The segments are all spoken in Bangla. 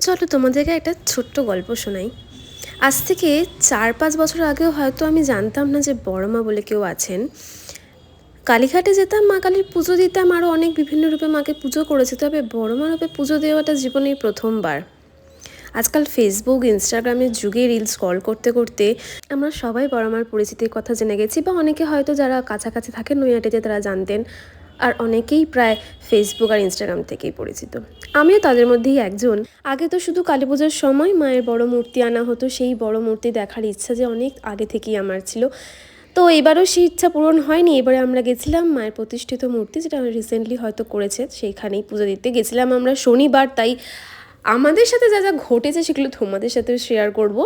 চলো তোমাদেরকে একটা ছোট্ট গল্প শোনাই। আজ থেকে 4-5 বছর আগেও হয়তো আমি জানতাম না যে বড় মা বলে কেউ আছেন। কালীঘাটে যেতাম, মা কালীর পুজো দিতাম, আরও অনেক বিভিন্ন রূপে মাকে পুজো করেছি, তবে বড় মা রূপে পুজো দেওয়াটা জীবনের প্রথমবার। আজকাল ফেসবুক ইনস্টাগ্রামের যুগে রিল স্ক্রল করতে করতে আমরা সবাই বড় মার পরিচিতির কথা জেনে গেছি, বা অনেকে হয়তো যারা কাছাকাছি থাকেন নৈহাটিতে তারা জানতেন, আর অনেকেই প্রায় ফেসবুক আর ইনস্টাগ্রাম থেকেই পরিচিত। আমিও তাদের মধ্যেই একজন। আগে তো শুধু কালী পুজোর সময় মায়ের বড় মূর্তি আনা হতো, সেই বড় মূর্তি দেখার ইচ্ছা যে অনেক আগে থেকেই আমার ছিল। তো এবারও সেই ইচ্ছা পূরণ হয়নি। এবারে আমরা গেছিলাম মায়ের প্রতিষ্ঠিত মূর্তি, যেটা রিসেন্টলি হয়তো করেছে, সেইখানেই পুজো দিতে গেছিলাম আমরা শনিবার। তাই আমাদের সাথে যা যা ঘটেছে সেগুলো তোমাদের সাথেও শেয়ার করব।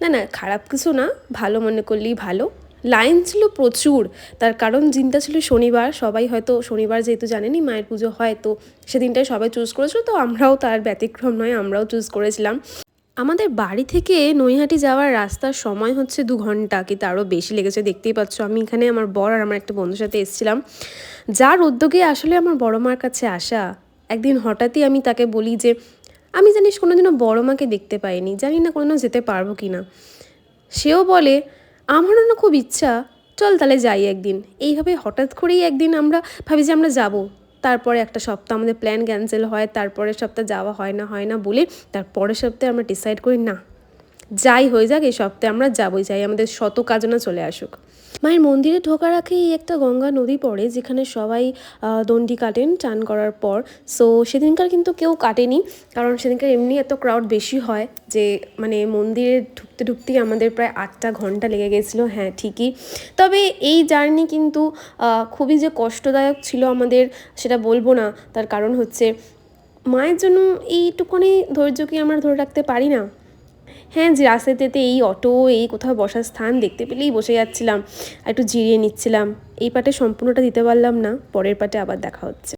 না না, খারাপ কিছু না, ভালো মনে করলেই ভালো। লাইন ছিল প্রচুর, তার কারণ দিনটা ছিল শনিবার। সবাই হয়তো শনিবার যেহেতু জানেনি মায়ের পুজো হয়, তো সেদিনটাই সবাই চুজ করেছিল, তো আমরাও তার ব্যতিক্রম নয়, আমরাও চুজ করেছিলাম। আমাদের বাড়ি থেকে নৈহাটি যাওয়ার রাস্তার সময় হচ্ছে 2 ঘন্টা, কি তারও বেশি লেগেছে। দেখতেই পাচ্ছ আমি এখানে আমার বর আর আমার একটা বন্ধুর সাথে এসেছিলাম, যার উদ্যোগে আসলে আমার বড় মার কাছে আসা। একদিন হঠাৎই আমি তাকে বলি যে আমি জানিস কোনোদিনও বড় মাকে দেখতে পাইনি, জানি না কোনোদিনও যেতে পারবো কি না। সেও বলে আমারও না খুব ইচ্ছা, চল তাহলে যাই একদিন। এইভাবে হঠাৎ করেই একদিন আমরা ভাবি যে আমরা যাব। তারপরে একটা সপ্তাহ আমাদের প্ল্যান ক্যান্সেল হয়, তারপরের সপ্তাহ যাওয়া হয় না বলে তারপরের সপ্তাহে আমরা ডিসাইড করি না, যাই হয়ে যাক এই সপ্তাহে আমরা যাবই, যাই আমাদের শত কাজ না চলে আসুক। মায়ের মন্দিরে ঢোকার আগেই একটা গঙ্গা নদী পড়ে, যেখানে সবাই দণ্ডি কাটেন চান করার পর। সো সেদিনকার কিন্তু কেউ কাটেনি, কারণ সেদিনকার এমনি এত ক্রাউড বেশি হয় যে মানে মন্দিরে ঢুকতে ঢুকতেই আমাদের প্রায় 8টা ঘন্টা লেগে গেছিলো। হ্যাঁ ঠিকই। তবে এই জার্নি কিন্তু খুবই যে কষ্টদায়ক ছিল আমাদের সেটা বলবো না। তার কারণ হচ্ছে মায়ের জন্য এইটুকুনি ধৈর্য কি আমরা ধরে রাখতে পারি না? হ্যাঁ, যে রাস্তাতে এই অটো, এই কোথাও বসার স্থান দেখতে পেলেই বসে যাচ্ছিলাম, একটু জিরিয়ে নিচ্ছিলাম। এই পার্টে সম্পূর্ণটা দিতে পারলাম না, পরের পার্টে আবার দেখা হচ্ছে।